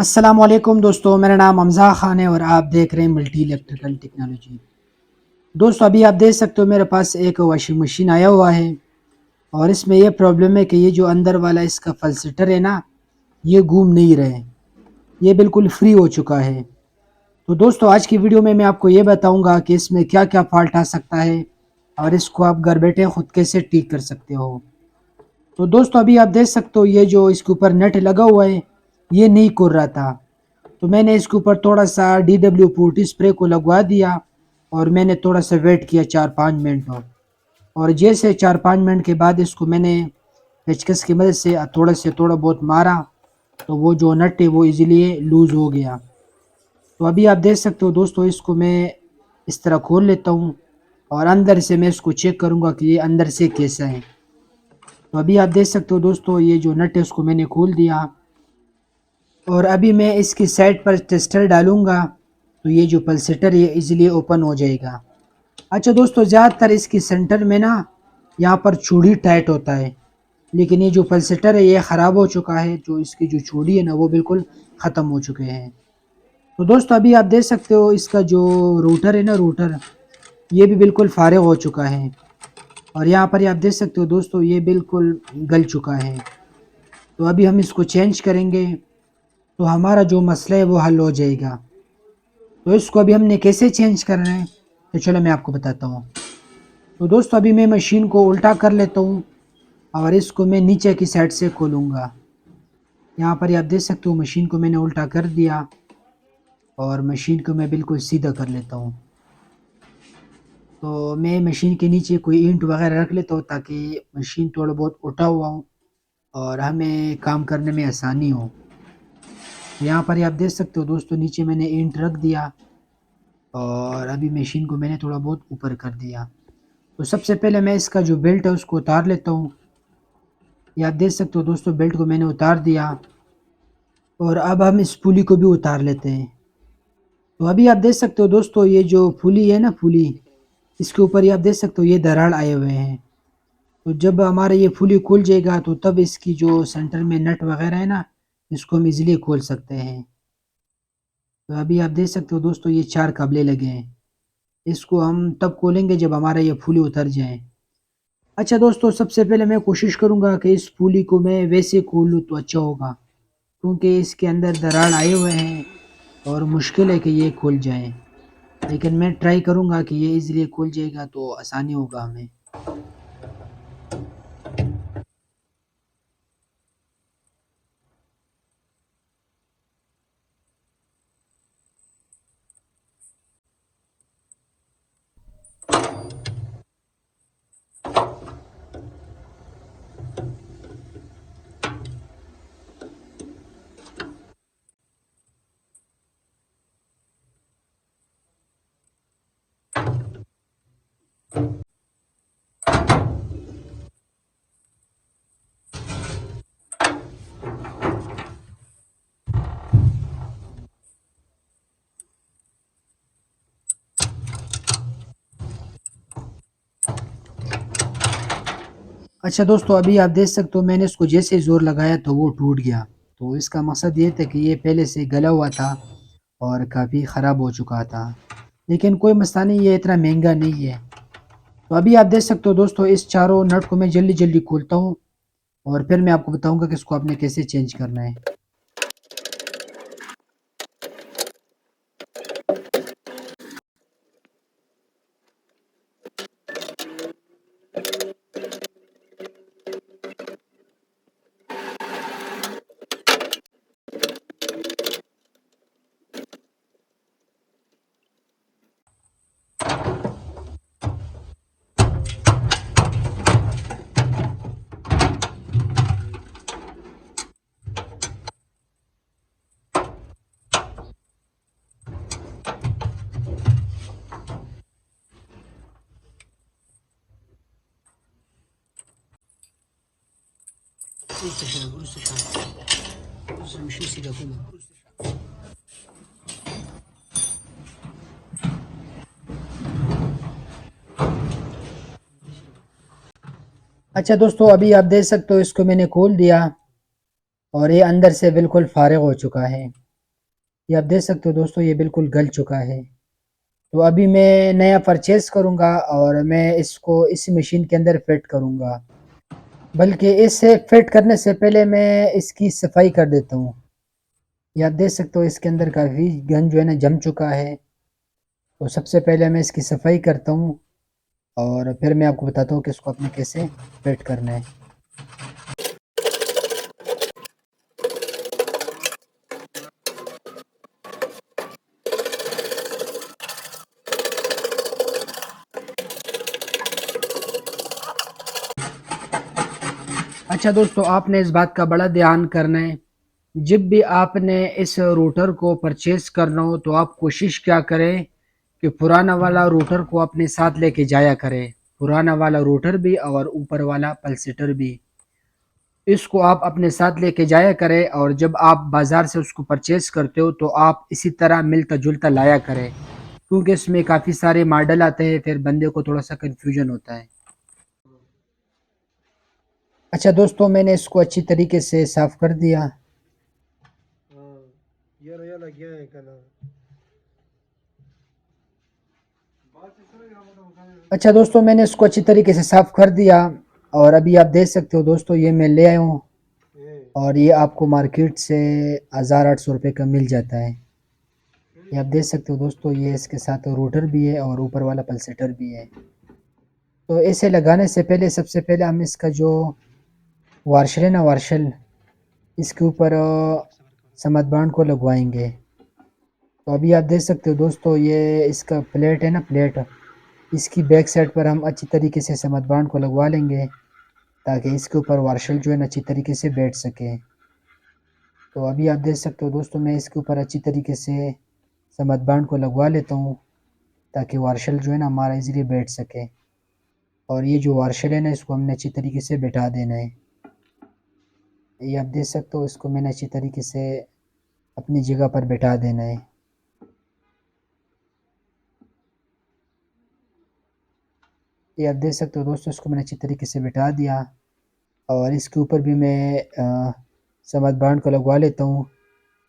अस्सलामुअलैकुम दोस्तों, मेरा नाम हमज़ा ख़ान है और आप देख रहे हैं मल्टी इलेक्ट्रिकल टेक्नोलॉजी। दोस्तों अभी आप देख सकते हो मेरे पास एक वॉशिंग मशीन आया हुआ है और इसमें यह प्रॉब्लम है कि ये जो अंदर वाला इसका फलसेटर है ना, ये घूम नहीं रहे, ये बिल्कुल फ्री हो चुका है। तो दोस्तों आज की वीडियो में मैं आपको ये बताऊंगा कि इसमें क्या क्या फॉल्ट आ सकता है और इसको आप घर बैठे खुद कैसे ठीक कर सकते हो। तो दोस्तों अभी आप देख सकते हो ये जो इसके ऊपर नेट लगा हुआ है, ये नहीं खुल रहा था। तो मैंने इसके ऊपर थोड़ा सा DW40 स्प्रे को लगवा दिया और मैंने थोड़ा सा वेट किया 4-5 मिनट और जैसे 4-5 मिनट के बाद इसको मैंने पेचकस की मदद से थोड़ा बहुत मारा, तो वो जो नट है वो इजीली लूज़ हो गया। तो अभी आप देख सकते हो दोस्तों, इसको मैं इस तरह खोल लेता हूँ और अंदर से मैं इसको चेक करूँगा कि ये अंदर से कैसा है। तो अभी आप देख सकते हो दोस्तों, ये जो नट है उसको मैंने खोल दिया और अभी मैं इसकी साइड पर टेस्टर डालूँगा, तो ये जो पल्सेटर है इजीली ओपन हो जाएगा। अच्छा दोस्तों, ज़्यादातर इसकी सेंटर में ना यहाँ पर चूड़ी टाइट होता है, लेकिन ये जो पल्सेटर है ये ख़राब हो चुका है, जो इसकी जो चूड़ी है ना वो बिल्कुल ख़त्म हो चुके हैं। तो दोस्तों अभी आप देख सकते हो इसका जो रूटर है ना, रूटर ये भी बिल्कुल फारिग हो चुका है और यहाँ पर आप देख सकते हो दोस्तों ये बिल्कुल गल चुका है। तो अभी हम इसको चेंज करेंगे तो हमारा जो मसला है वो हल हो जाएगा। तो इसको अभी हमने कैसे चेंज करना है, तो चलो मैं आपको बताता हूँ। तो दोस्तों अभी मैं मशीन को उल्टा कर लेता हूँ और इसको मैं नीचे की साइड से खोलूँगा। यहाँ पर आप देख सकते हो मशीन को मैंने उल्टा कर दिया और मशीन को मैं बिल्कुल सीधा कर लेता हूँ। तो मैं मशीन के नीचे कोई ईंट वगैरह रख लेता हूँ ताकि मशीन थोड़ा बहुत उठा हुआ हो और हमें काम करने में आसानी हो। यहाँ पर आप देख सकते हो दोस्तों, नीचे मैंने ईंट रख दिया और अभी मशीन को मैंने थोड़ा बहुत ऊपर कर दिया। तो सबसे पहले मैं इसका जो बेल्ट है उसको उतार लेता हूँ। ये आप देख सकते हो दोस्तों, बेल्ट को मैंने उतार दिया और अब हम इस पुली को भी उतार लेते हैं। तो अभी आप देख सकते हो दोस्तों, ये जो पुली है ना, पुली इसके ऊपर ये आप देख सकते हो ये दरार आए हुए हैं। तो जब हमारा ये पुली खुल जाएगा तो तब इसकी जो सेंटर में नट वगैरह है ना, इसको हम इजीली खोल सकते हैं। तो अभी आप देख सकते हो दोस्तों, ये 4 कबले लगे हैं, इसको हम तब खोलेंगे जब हमारा ये पुली उतर जाए। अच्छा दोस्तों, सबसे पहले मैं कोशिश करूँगा कि इस पुली को मैं वैसे खोल लूँ तो अच्छा होगा, क्योंकि इसके अंदर दरार आए हुए हैं और मुश्किल है कि ये खुल जाए। लेकिन मैं ट्राई करूँगा कि ये ईज़िली खुल जाएगा तो आसानी होगा हमें। अच्छा दोस्तों, अभी आप देख सकते हो मैंने इसको जैसे ज़ोर लगाया तो वो टूट गया। तो इसका मकसद ये था कि ये पहले से गला हुआ था और काफ़ी ख़राब हो चुका था। लेकिन कोई मसला नहीं, ये इतना महंगा नहीं है। तो अभी आप देख सकते हो दोस्तों, इस चारों नट को मैं जल्दी-जल्दी खोलता हूँ और फिर मैं आपको बताऊँगा कि इसको आपने कैसे चेंज करना है। अच्छा दोस्तों, अभी आप देख सकते हो इसको मैंने खोल दिया और ये अंदर से बिल्कुल फारिग हो चुका है। ये आप देख सकते हो दोस्तों, ये बिल्कुल गल चुका है। तो अभी मैं नया परचेज़ करूँगा और मैं इसको इस मशीन के अंदर फिट करूँगा। बल्कि इसे फिट करने से पहले मैं इसकी सफाई कर देता हूँ। ये आप देख सकते हो, इसके अंदर काफ़ी गन जो है ना जम चुका है। तो सबसे पहले मैं इसकी सफाई करता हूँ और फिर मैं आपको बताता हूँ कि इसको आपने कैसे फिट करना है। अच्छा दोस्तों, आपने इस बात का बड़ा ध्यान करना है, जब भी आपने इस रूटर को परचेज करना हो तो आप कोशिश क्या करें कि पुराना वाला रूटर को अपने साथ लेके जाया करें। पुराना वाला रूटर भी और ऊपर वाला पल्सेटर भी, इसको आप अपने साथ लेके जाया करें। और जब आप बाज़ार से उसको परचेज करते हो तो आप इसी तरह मिलता जुलता लाया करें, क्योंकि इसमें काफ़ी सारे मॉडल आते हैं, फिर बंदे को थोड़ा सा कन्फ्यूजन होता है। अच्छा दोस्तों, मैंने इसको अच्छी तरीके से साफ़ कर दिया। अच्छा दोस्तों, मैंने इसको अच्छी तरीके से साफ़ कर दिया और अभी आप देख सकते हो दोस्तों, ये मैं ले आया हूँ और ये आपको मार्केट से 1800 रुपये का मिल जाता है। ये आप देख सकते हो दोस्तों, ये इसके साथ रूटर भी है और ऊपर वाला पल्सेटर भी है। तो इसे लगाने से पहले सबसे पहले हम इसका जो वार्शल है ना, वार्शल, इसके ऊपर समद बांड को लगवाएंगे। तो अभी आप देख सकते हो दोस्तों, ये इसका प्लेट है ना, प्लेट, इसकी बैक साइड पर हम अच्छी तरीके से समद बांड को लगवा लेंगे ताकि इसके ऊपर वार्शल जो है ना अच्छी तरीके से बैठ सके। तो अभी आप देख सकते हो दोस्तों, मैं इसके ऊपर अच्छी तरीके से समद बांड को लगवा लेता हूँ ताकि वार्शल जो है ना हमारा इजीली बैठ सके। और ये जो वार्शल है ना, इसको हमने अच्छी तरीके से बैठा देना है। ये आप देख सकते हो, इसको मैंने अच्छी तरीके से अपनी जगह पर बैठा देना है। ये आप देख सकते हो दोस्तों, इसको मैंने अच्छी तरीके से बैठा दिया और इसके ऊपर भी मैं समद बांड को लगवा लेता हूँ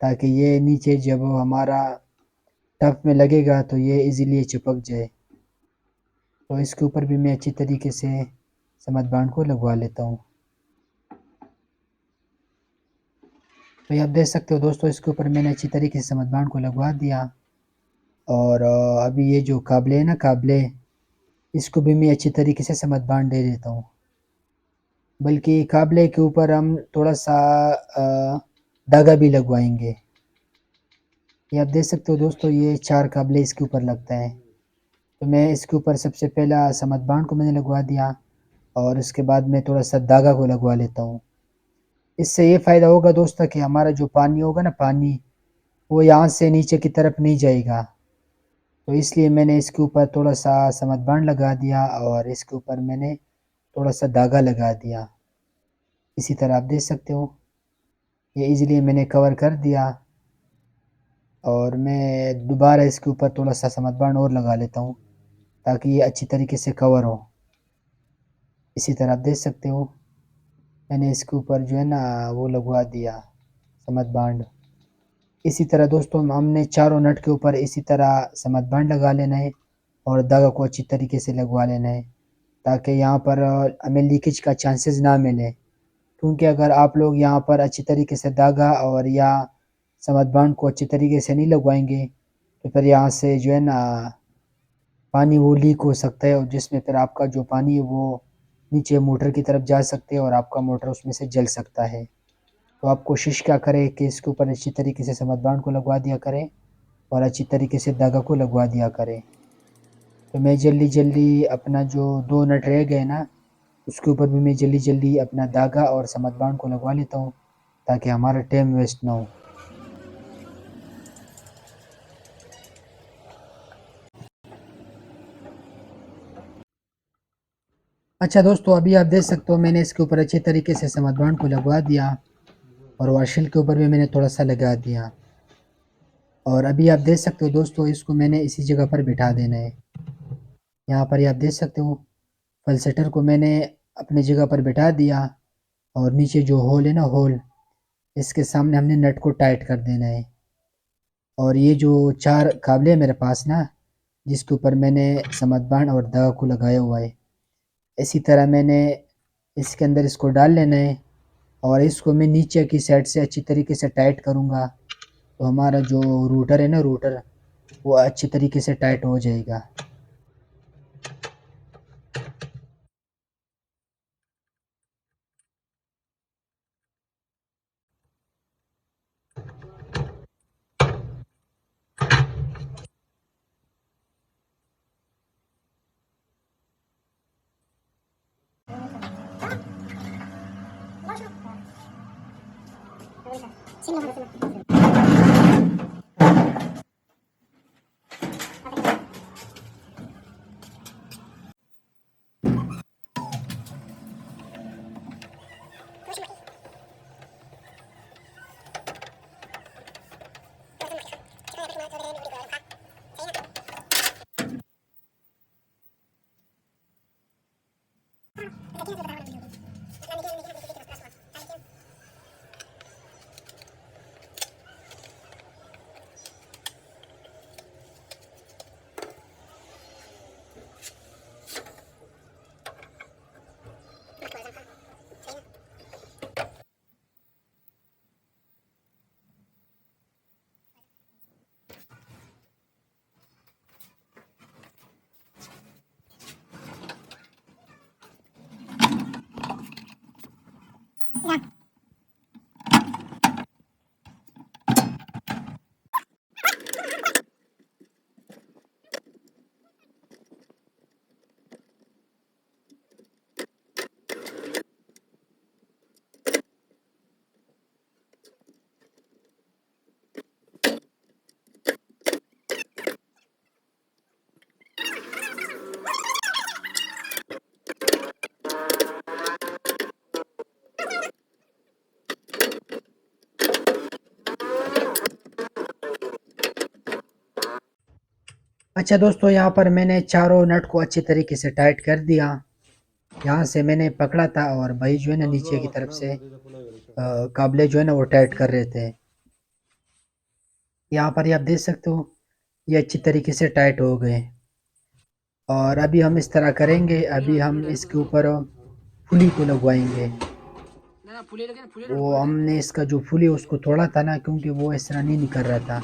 ताकि ये नीचे जब हमारा टफ में लगेगा तो ये इजीली चिपक जाए। तो इसके ऊपर भी मैं अच्छी तरीके से समद बांड को लगवा लेता हूँ। तो ये आप देख सकते हो दोस्तों, इसके ऊपर मैंने अच्छी तरीके से समद बांड को लगवा दिया और अभी ये जो काबले है ना, काबले, इसको भी मैं अच्छी तरीके से समद बांध दे देता हूँ। बल्कि काबले के ऊपर हम थोड़ा सा धागा भी लगवाएंगे। ये आप देख सकते हो दोस्तों, ये 4 काबले इसके ऊपर लगता है। तो मैं इसके ऊपर सबसे पहला समद बांध को मैंने लगवा दिया और उसके बाद मैं थोड़ा सा धागा को लगवा लेता हूँ। इससे ये फ़ायदा होगा दोस्तों कि हमारा जो पानी होगा ना, पानी, वो यहाँ से नीचे की तरफ नहीं जाएगा। तो इसलिए मैंने इसके ऊपर थोड़ा सा समद बांध लगा दिया और इसके ऊपर मैंने थोड़ा सा धागा लगा दिया। इसी तरह आप देख सकते हो, ये इजीली मैंने कवर कर दिया और मैं दोबारा इसके ऊपर थोड़ा सा समद बांध और लगा लेता हूँ ताकि ये अच्छी तरीके से कवर हो। इसी तरह आप देख सकते हो, मैंने इसके ऊपर जो है ना वो लगवा दिया समद बांध। इसी तरह दोस्तों, हमने चारों नट के ऊपर इसी तरह समद बांध लगा लेना है और धागा को अच्छी तरीके से लगवा लेना है ताकि यहाँ पर हमें लीकेज का चांसेस ना मिले। क्योंकि अगर आप लोग यहाँ पर अच्छी तरीके से धागा और या समद बांध को अच्छी तरीके से नहीं लगवाएंगे तो फिर यहाँ से जो है ना पानी वो लीक हो सकता है और जिसमें फिर आपका जो पानी है वो नीचे मोटर की तरफ जा सकते हैं और आपका मोटर उसमें से जल सकता है। तो आप कोशिश क्या करें कि इसके ऊपर अच्छी तरीके से समद बांध को लगवा दिया करें और अच्छी तरीके से धागा को लगवा दिया करें। तो मैं जल्दी जल्दी अपना जो 2 नट रह गए ना, उसके ऊपर भी मैं जल्दी जल्दी अपना धागा और समद बांध को लगवा लेता हूँ ताकि हमारा टाइम वेस्ट ना हो। अच्छा दोस्तों, अभी आप देख सकते हो, मैंने इसके ऊपर अच्छे तरीके से समद बांध को लगवा दिया और वाशल के ऊपर भी मैंने थोड़ा सा लगा दिया। और अभी आप देख सकते हो दोस्तों, इसको मैंने इसी जगह पर बिठा देना है। यहाँ पर आप देख सकते हो, पल्सेटर को मैंने अपनी जगह पर बिठा दिया और नीचे जो होल है ना, होल, इसके सामने हमने नट को टाइट कर देना है। और ये जो 4 काबले हैं मेरे पास ना, जिसके ऊपर मैंने समदबान और दाग को लगाया हुआ है, इसी तरह मैंने इसके अंदर इसको डाल लेना है और इसको मैं नीचे की साइड से अच्छी तरीके से टाइट करूँगा। तो हमारा जो रूटर है ना, रूटर वो अच्छी तरीके से टाइट हो जाएगा। अच्छा दोस्तों, यहाँ पर मैंने चारों नट को अच्छी तरीके से टाइट कर दिया। यहाँ से मैंने पकड़ा था और भाई जो है ना नीचे की तरफ से काबले जो है ना वो टाइट कर रहे थे। यहाँ पर ये आप देख सकते हो, ये अच्छी तरीके से टाइट हो गए। और अभी हम इस तरह करेंगे, अभी हम इसके ऊपर फुली को लगवाएंगे। वो हमने इसका जो फुली उसको तोड़ा था ना, क्योंकि वो इस तरह नहीं निकल रहा था।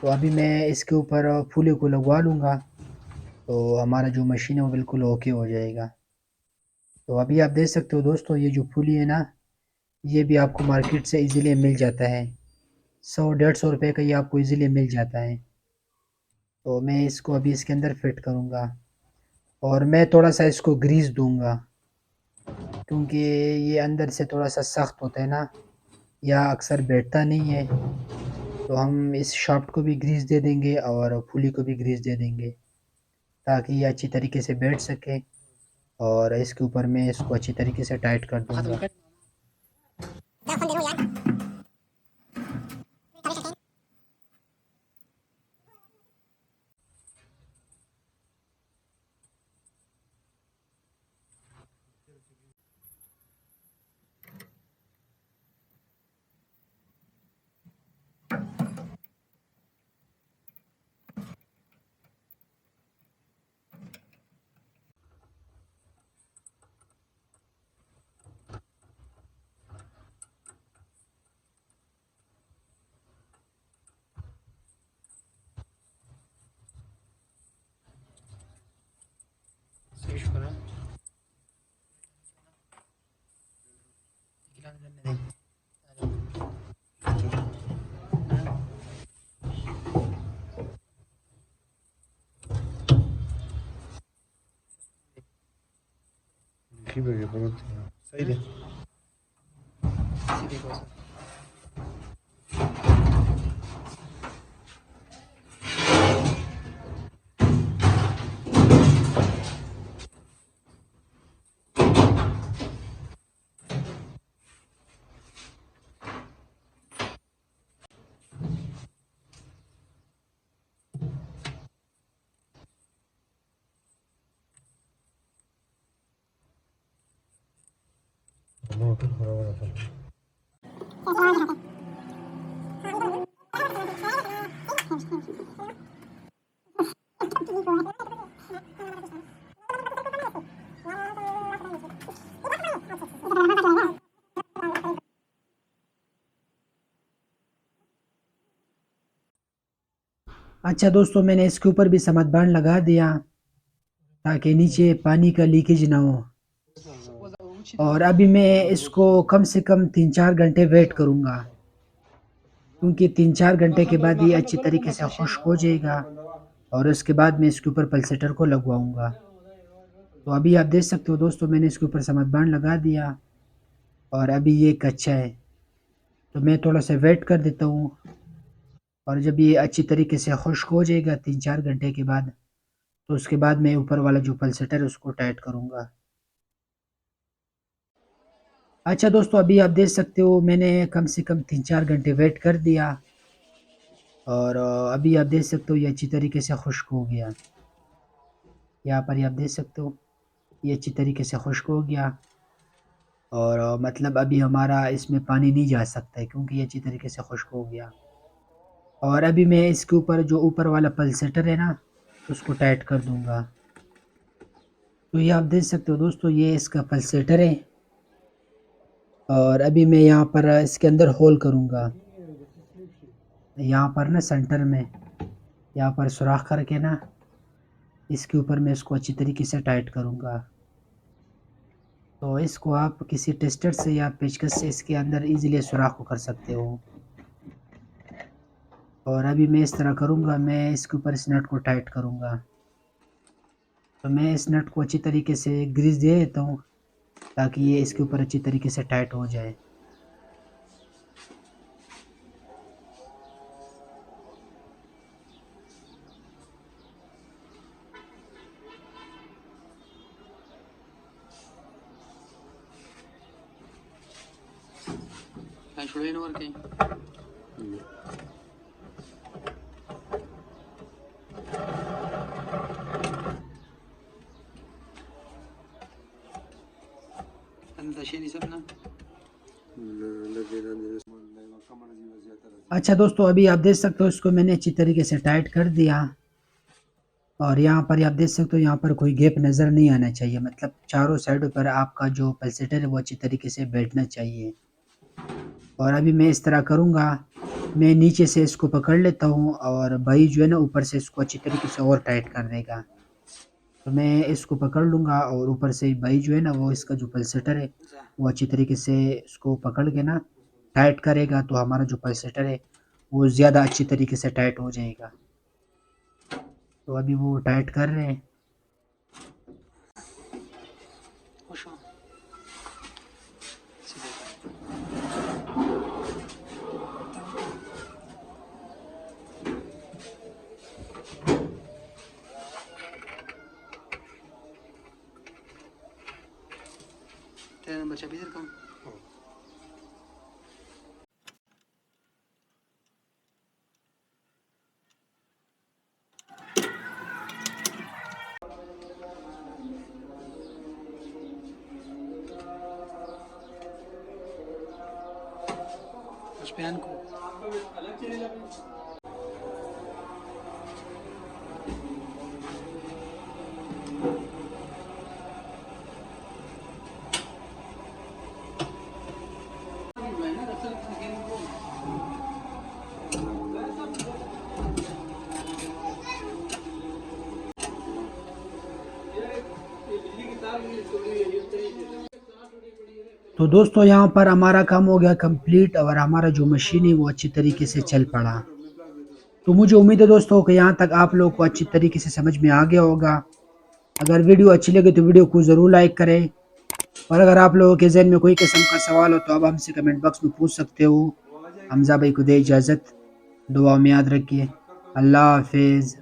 तो अभी मैं इसके ऊपर फुली को लगवा लूँगा, तो हमारा जो मशीन है वो बिल्कुल ओके हो जाएगा। तो अभी आप देख सकते हो दोस्तों, ये जो फुली है ना, ये भी आपको मार्केट से इजीली मिल जाता है। 100-150 रुपये का ये आपको इजीली मिल जाता है। तो मैं इसको अभी इसके अंदर फिट करूँगा और मैं थोड़ा सा इसको ग्रीस दूंगा, क्योंकि ये अंदर से थोड़ा सा सख्त होता है ना, या अक्सर बैठता नहीं है। तो हम इस शाफ्ट को भी ग्रीस दे देंगे और पुली को भी ग्रीस दे देंगे, ताकि ये अच्छी तरीके से बैठ सके। और इसके ऊपर मैं इसको अच्छी तरीके से टाइट कर दूंगा। सही है। अच्छा दोस्तों, मैंने इसके ऊपर भी समदबान लगा दिया ताकि नीचे पानी का लीकेज ना हो। और अभी मैं इसको कम से कम 3-4 घंटे वेट करूँगा, क्योंकि 3-4 घंटे के बाद ये अच्छी तरीके से खुश्क हो जाएगा और उसके बाद मैं इसके ऊपर पल्सेटर को लगवाऊँगा। तो अभी आप देख सकते हो दोस्तों, मैंने इसके ऊपर समदबान लगा दिया और अभी ये कच्चा है। तो मैं थोड़ा सा वेट कर देता हूँ और जब ये अच्छी तरीके से खुश्क हो जाएगा 3-4 घंटे के बाद, तो उसके बाद मैं ऊपर वाला जो पल्सेटर है उसको टाइट करूँगा। अच्छा दोस्तों, अभी आप देख सकते हो मैंने कम से कम 3-4 घंटे वेट कर दिया और अभी आप देख सकते हो ये अच्छी तरीके से खुश्क हो गया। यहाँ पर ये आप देख सकते हो ये अच्छी तरीके से खुश्क हो गया और मतलब अभी हमारा इसमें पानी नहीं जा सकता है क्योंकि ये अच्छी तरीके से खुश्क हो गया। और अभी मैं इसके ऊपर जो ऊपर वाला पल्सेटर है ना, उसको टाइट कर दूँगा। तो ये आप देख सकते हो दोस्तों, ये इसका पल्सेटर है और अभी मैं यहाँ पर इसके अंदर होल करूँगा। यहाँ पर ना सेंटर में यहाँ पर सुराख करके ना इसके ऊपर मैं इसको अच्छी तरीके से टाइट करूँगा। तो इसको आप किसी टेस्टर से या पेचकस से इसके अंदर ईज़िली सुराख को कर सकते हो। और अभी मैं इस तरह करूँगा, मैं इसके ऊपर इस नट को टाइट करूँगा। तो मैं इस नट को अच्छी तरीके से ग्रीस दे देता हूँ ताकि ये इसके ऊपर अच्छी तरीके से टाइट हो जाए। अच्छा दोस्तों, अभी आप देख सकते हो इसको मैंने अच्छी तरीके से टाइट कर दिया और यहाँ पर आप देख सकते हो यहाँ पर कोई गैप नज़र नहीं आना चाहिए, मतलब चारों साइडों पर आपका जो पल्सेटर है वो अच्छी तरीके से बैठना चाहिए। और अभी मैं इस तरह करूँगा, मैं नीचे से इसको पकड़ लेता हूँ और भाई जो है ना ऊपर से इसको अच्छी तरीके से और टाइट कर देगा। तो मैं इसको पकड़ लूँगा और ऊपर से भाई जो है ना वो इसका जो पल्सेटर है वो अच्छी तरीके से इसको पकड़ के ना टाइट करेगा, तो हमारा जो पल्सेटर है वो ज़्यादा अच्छी तरीके से टाइट हो जाएगा। तो अभी वो टाइट कर रहे हैं। तो दोस्तों, यहाँ पर हमारा काम हो गया कंप्लीट और हमारा जो मशीन है वो अच्छी तरीके से चल पड़ा। तो मुझे उम्मीद है दोस्तों कि यहाँ तक आप लोगों को अच्छी तरीके से समझ में आ गया होगा। अगर वीडियो अच्छी लगे तो वीडियो को ज़रूर लाइक करें और अगर आप लोगों के ज़हन में कोई किस्म का सवाल हो तो आप हमसे कमेंट बॉक्स में पूछ सकते हो। हमजा भाई को दे इजाज़त, दुआ में याद रखिए। अल्लाह हाफिज़।